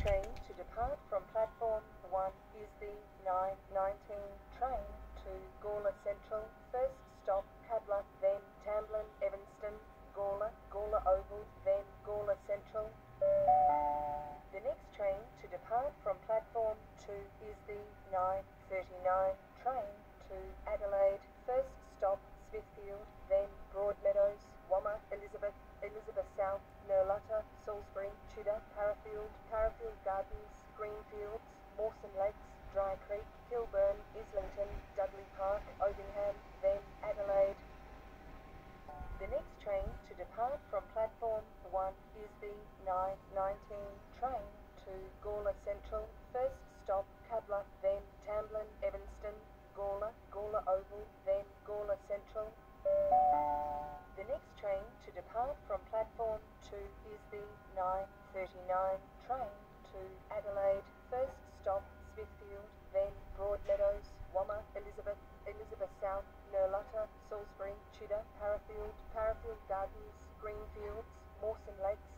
train to depart from platform 1 is the 9:19 train to Gawler Central. First stop Cadler, then Tamblin, Evanston, Gawler, Gawler Oval, then Gawler Central. The next train to depart from platform 2 is the 9:39 train to Adelaide. First stop Smithfield, then Broadmeadows, Wammer, Elizabeth, Elizabeth South, Nerlutta, Salisbury, Tudor, Parafield, Parafield Gardens, Greenfields, Mawson Lakes, Dry Creek, Kilburn, Islington, Dudley Park, Ovingham, then Adelaide. The next train to depart from platform 1 is the 9:19 train to Gawler Central. First stop Cadler, then Tamblin, Evanston, Gawler, Gawler Oval, then Gawler Central. The next train to depart from platform 2 is the 9:39 train to Adelaide. First stop Smithfield, then Broadmeadows, Wammer, Elizabeth, Elizabeth South, Nerlutta, Salisbury, Tudor, Parafield, Parafield Gardens, Greenfields, Mawson Lakes,